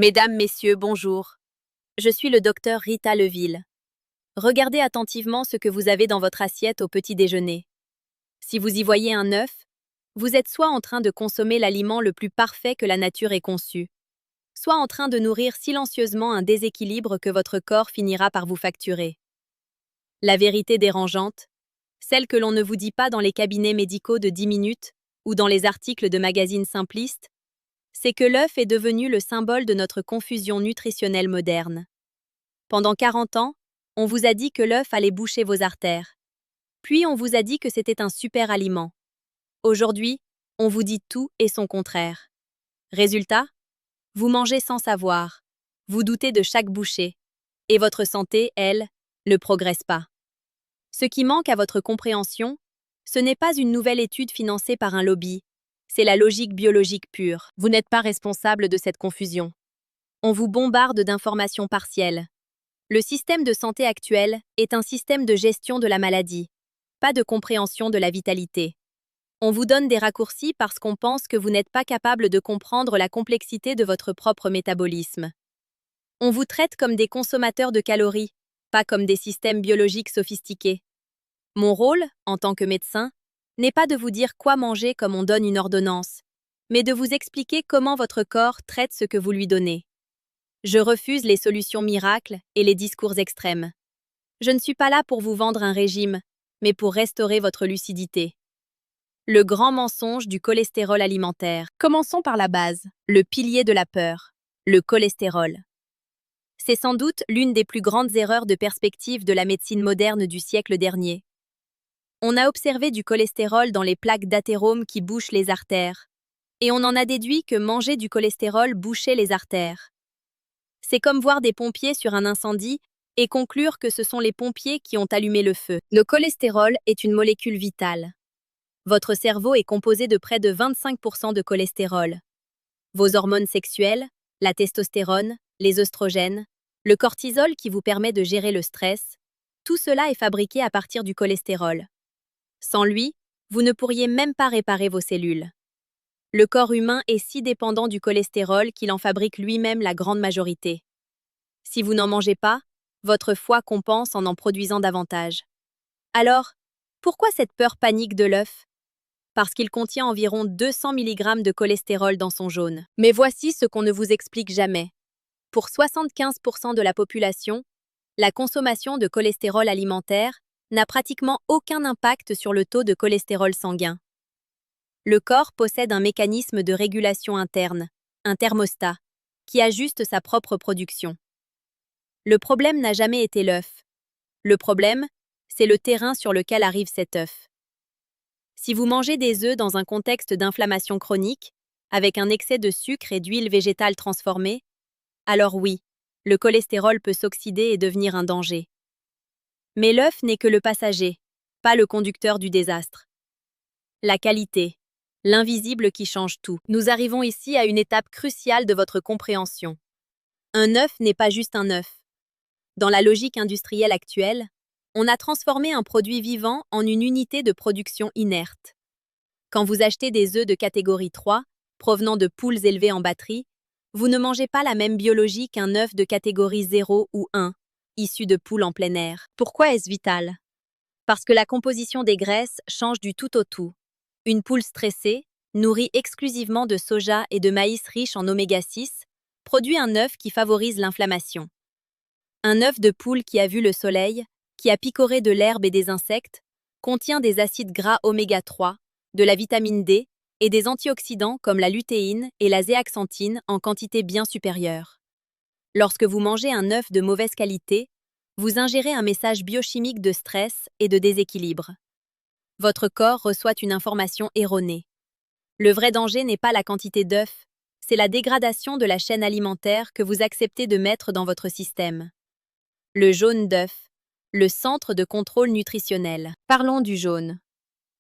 Mesdames, Messieurs, bonjour. Je suis le docteur Rita Leville. Regardez attentivement ce que vous avez dans votre assiette au petit déjeuner. Si vous y voyez un œuf, vous êtes soit en train de consommer l'aliment le plus parfait que la nature ait conçu, soit en train de nourrir silencieusement un déséquilibre que votre corps finira par vous facturer. La vérité dérangeante, celle que l'on ne vous dit pas dans les cabinets médicaux de 10 minutes ou dans les articles de magazines simplistes, c'est que l'œuf est devenu le symbole de notre confusion nutritionnelle moderne. Pendant 40 ans, on vous a dit que l'œuf allait boucher vos artères. Puis on vous a dit que c'était un super aliment. Aujourd'hui, on vous dit tout et son contraire. Résultat, vous mangez sans savoir, vous doutez de chaque bouchée, et votre santé, elle, ne progresse pas. Ce qui manque à votre compréhension, ce n'est pas une nouvelle étude financée par un lobby, c'est la logique biologique pure. Vous n'êtes pas responsable de cette confusion. On vous bombarde d'informations partielles. Le système de santé actuel est un système de gestion de la maladie, pas de compréhension de la vitalité. On vous donne des raccourcis parce qu'on pense que vous n'êtes pas capable de comprendre la complexité de votre propre métabolisme. On vous traite comme des consommateurs de calories, pas comme des systèmes biologiques sophistiqués. Mon rôle, en tant que médecin, n'est pas de vous dire quoi manger comme on donne une ordonnance, mais de vous expliquer comment votre corps traite ce que vous lui donnez. Je refuse les solutions miracles et les discours extrêmes. Je ne suis pas là pour vous vendre un régime, mais pour restaurer votre lucidité. Le grand mensonge du cholestérol alimentaire. Commençons par la base, le pilier de la peur, le cholestérol. C'est sans doute l'une des plus grandes erreurs de perspective de la médecine moderne du siècle dernier. On a observé du cholestérol dans les plaques d'athérome qui bouchent les artères, et on en a déduit que manger du cholestérol bouchait les artères. C'est comme voir des pompiers sur un incendie et conclure que ce sont les pompiers qui ont allumé le feu. Le cholestérol est une molécule vitale. Votre cerveau est composé de près de 25% de cholestérol. Vos hormones sexuelles, la testostérone, les œstrogènes, le cortisol qui vous permet de gérer le stress, tout cela est fabriqué à partir du cholestérol. Sans lui, vous ne pourriez même pas réparer vos cellules. Le corps humain est si dépendant du cholestérol qu'il en fabrique lui-même la grande majorité. Si vous n'en mangez pas, votre foie compense en produisant davantage. Alors, pourquoi cette peur panique de l'œuf? Parce qu'il contient environ 200 mg de cholestérol dans son jaune. Mais voici ce qu'on ne vous explique jamais. Pour 75% de la population, la consommation de cholestérol alimentaire n'a pratiquement aucun impact sur le taux de cholestérol sanguin. Le corps possède un mécanisme de régulation interne, un thermostat, qui ajuste sa propre production. Le problème n'a jamais été l'œuf. Le problème, c'est le terrain sur lequel arrive cet œuf. Si vous mangez des œufs dans un contexte d'inflammation chronique, avec un excès de sucre et d'huile végétale transformée, alors oui, le cholestérol peut s'oxyder et devenir un danger. Mais l'œuf n'est que le passager, pas le conducteur du désastre. La qualité, l'invisible qui change tout. Nous arrivons ici à une étape cruciale de votre compréhension. Un œuf n'est pas juste un œuf. Dans la logique industrielle actuelle, on a transformé un produit vivant en une unité de production inerte. Quand vous achetez des œufs de catégorie 3, provenant de poules élevées en batterie, vous ne mangez pas la même biologie qu'un œuf de catégorie 0 ou 1, issu de poules en plein air. Pourquoi est-ce vital? Parce que la composition des graisses change du tout au tout. Une poule stressée, nourrie exclusivement de soja et de maïs riches en oméga 6, produit un œuf qui favorise l'inflammation. Un œuf de poule qui a vu le soleil, qui a picoré de l'herbe et des insectes, contient des acides gras oméga 3, de la vitamine D et des antioxydants comme la lutéine et la zéaxanthine en quantité bien supérieure. Lorsque vous mangez un œuf de mauvaise qualité, vous ingérez un message biochimique de stress et de déséquilibre. Votre corps reçoit une information erronée. Le vrai danger n'est pas la quantité d'œufs, c'est la dégradation de la chaîne alimentaire que vous acceptez de mettre dans votre système. Le jaune d'œuf, le centre de contrôle nutritionnel. Parlons du jaune.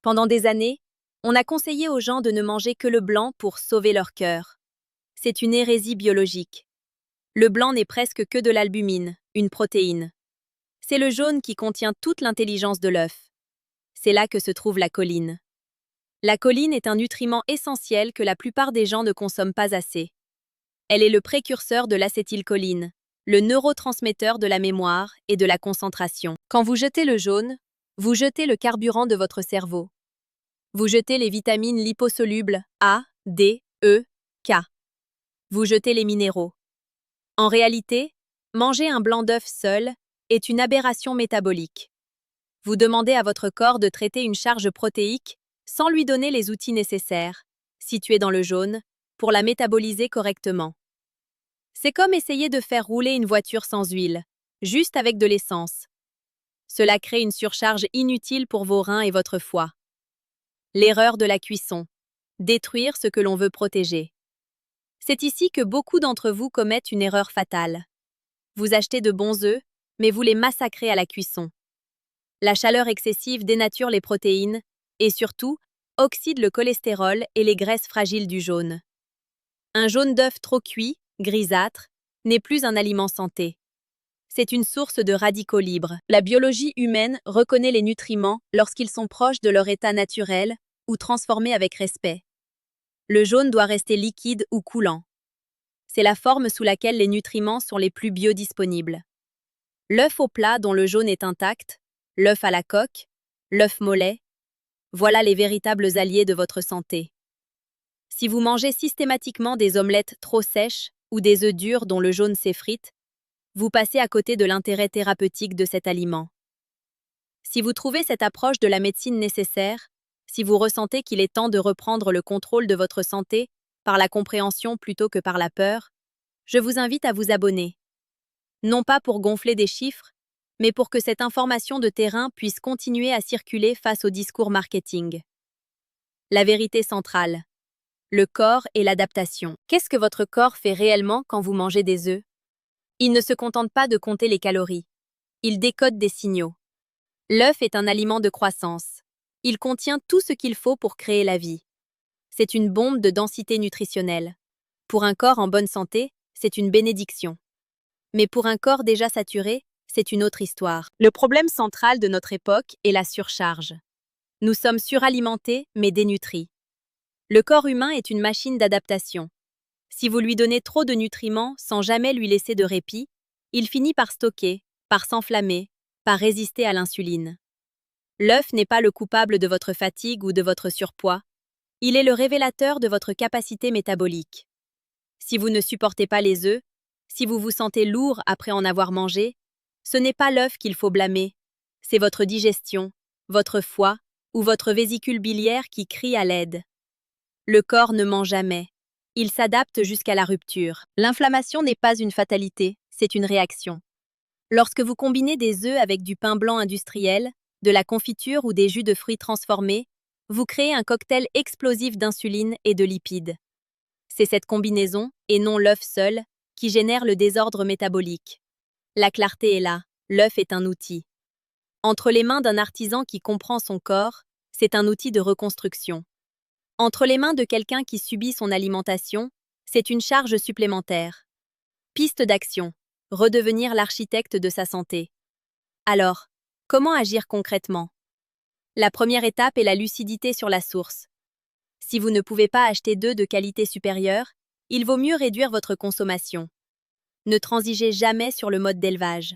Pendant des années, on a conseillé aux gens de ne manger que le blanc pour sauver leur cœur. C'est une hérésie biologique. Le blanc n'est presque que de l'albumine, une protéine. C'est le jaune qui contient toute l'intelligence de l'œuf. C'est là que se trouve la choline. La choline est un nutriment essentiel que la plupart des gens ne consomment pas assez. Elle est le précurseur de l'acétylcholine, le neurotransmetteur de la mémoire et de la concentration. Quand vous jetez le jaune, vous jetez le carburant de votre cerveau. Vous jetez les vitamines liposolubles A, D, E, K. Vous jetez les minéraux. En réalité, manger un blanc d'œuf seul est une aberration métabolique. Vous demandez à votre corps de traiter une charge protéique sans lui donner les outils nécessaires, situés dans le jaune, pour la métaboliser correctement. C'est comme essayer de faire rouler une voiture sans huile, juste avec de l'essence. Cela crée une surcharge inutile pour vos reins et votre foie. L'erreur de la cuisson. Détruire ce que l'on veut protéger. C'est ici que beaucoup d'entre vous commettent une erreur fatale. Vous achetez de bons œufs, mais vous les massacrez à la cuisson. La chaleur excessive dénature les protéines et surtout, oxyde le cholestérol et les graisses fragiles du jaune. Un jaune d'œuf trop cuit, grisâtre, n'est plus un aliment santé. C'est une source de radicaux libres. La biologie humaine reconnaît les nutriments lorsqu'ils sont proches de leur état naturel ou transformés avec respect. Le jaune doit rester liquide ou coulant. C'est la forme sous laquelle les nutriments sont les plus biodisponibles. L'œuf au plat dont le jaune est intact, l'œuf à la coque, l'œuf mollet, voilà les véritables alliés de votre santé. Si vous mangez systématiquement des omelettes trop sèches ou des œufs durs dont le jaune s'effrite, vous passez à côté de l'intérêt thérapeutique de cet aliment. Si vous trouvez cette approche de la médecine nécessaire, si vous ressentez qu'il est temps de reprendre le contrôle de votre santé par la compréhension plutôt que par la peur, je vous invite à vous abonner. Non pas pour gonfler des chiffres, mais pour que cette information de terrain puisse continuer à circuler face au discours marketing. La vérité centrale. Le corps et l'adaptation. Qu'est-ce que votre corps fait réellement quand vous mangez des œufs? Il ne se contente pas de compter les calories. Il décode des signaux. L'œuf est un aliment de croissance. Il contient tout ce qu'il faut pour créer la vie. C'est une bombe de densité nutritionnelle. Pour un corps en bonne santé, c'est une bénédiction. Mais pour un corps déjà saturé, c'est une autre histoire. Le problème central de notre époque est la surcharge. Nous sommes suralimentés, mais dénutris. Le corps humain est une machine d'adaptation. Si vous lui donnez trop de nutriments sans jamais lui laisser de répit, il finit par stocker, par s'enflammer, par résister à l'insuline. L'œuf n'est pas le coupable de votre fatigue ou de votre surpoids. Il est le révélateur de votre capacité métabolique. Si vous ne supportez pas les œufs, si vous vous sentez lourd après en avoir mangé, ce n'est pas l'œuf qu'il faut blâmer, c'est votre digestion, votre foie ou votre vésicule biliaire qui crie à l'aide. Le corps ne ment jamais. Il s'adapte jusqu'à la rupture. L'inflammation n'est pas une fatalité, c'est une réaction. Lorsque vous combinez des œufs avec du pain blanc industriel, de la confiture ou des jus de fruits transformés, vous créez un cocktail explosif d'insuline et de lipides. C'est cette combinaison, et non l'œuf seul, qui génère le désordre métabolique. La clarté est là, l'œuf est un outil. Entre les mains d'un artisan qui comprend son corps, c'est un outil de reconstruction. Entre les mains de quelqu'un qui subit son alimentation, c'est une charge supplémentaire. Piste d'action. Redevenir l'architecte de sa santé. Alors, comment agir concrètement? La première étape est la lucidité sur la source. Si vous ne pouvez pas acheter d'œufs de qualité supérieure, il vaut mieux réduire votre consommation. Ne transigez jamais sur le mode d'élevage.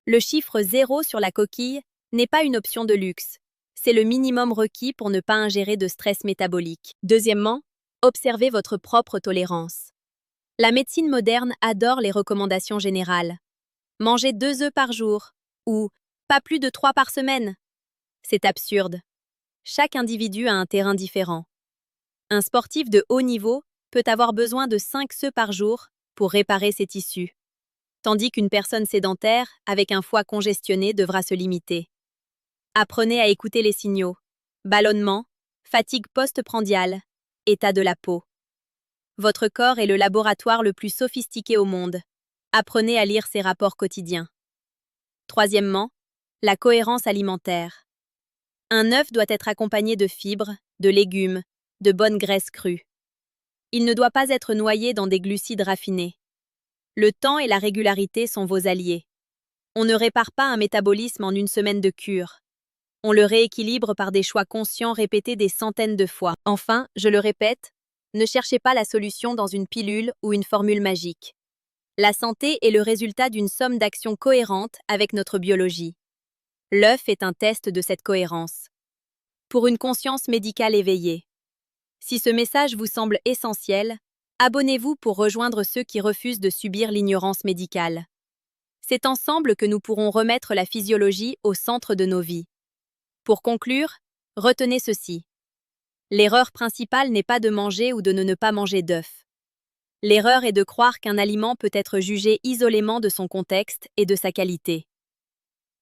Le chiffre 0 sur la coquille n'est pas une option de luxe. C'est le minimum requis pour ne pas ingérer de stress métabolique. Deuxièmement, observez votre propre tolérance. La médecine moderne adore les recommandations générales. Mangez 2 œufs par jour ou pas plus de 3 par semaine. C'est absurde. Chaque individu a un terrain différent. Un sportif de haut niveau peut avoir besoin de 5 œufs par jour pour réparer ses tissus, tandis qu'une personne sédentaire avec un foie congestionné devra se limiter. Apprenez à écouter les signaux. Ballonnement, fatigue post-prandiale, état de la peau. Votre corps est le laboratoire le plus sophistiqué au monde. Apprenez à lire ses rapports quotidiens. Troisièmement, la cohérence alimentaire. Un œuf doit être accompagné de fibres, de légumes, de bonnes graisses crues. Il ne doit pas être noyé dans des glucides raffinés. Le temps et la régularité sont vos alliés. On ne répare pas un métabolisme en une semaine de cure. On le rééquilibre par des choix conscients répétés des centaines de fois. Enfin, je le répète, Ne cherchez pas la solution dans une pilule ou une formule magique. La santé est le résultat d'une somme d'actions cohérentes avec notre biologie. L'œuf est un test de cette cohérence. Pour une conscience médicale éveillée. Si ce message vous semble essentiel, abonnez-vous pour rejoindre ceux qui refusent de subir l'ignorance médicale. C'est ensemble que nous pourrons remettre la physiologie au centre de nos vies. Pour conclure, retenez ceci. L'erreur principale n'est pas de manger ou de ne pas manger d'œufs. L'erreur est de croire qu'un aliment peut être jugé isolément de son contexte et de sa qualité.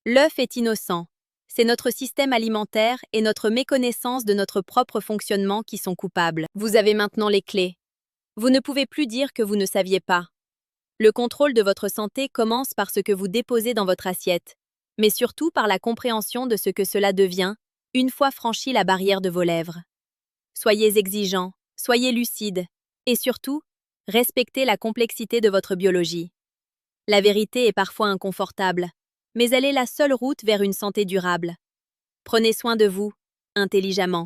L'œuf est innocent. C'est notre système alimentaire et notre méconnaissance de notre propre fonctionnement qui sont coupables. Vous avez maintenant les clés. Vous ne pouvez plus dire que vous ne saviez pas. Le contrôle de votre santé commence par ce que vous déposez dans votre assiette, mais surtout par la compréhension de ce que cela devient une fois franchi la barrière de vos lèvres. Soyez exigeants, soyez lucides, et surtout, respectez la complexité de votre biologie. La vérité est parfois inconfortable, mais elle est la seule route vers une santé durable. Prenez soin de vous, intelligemment.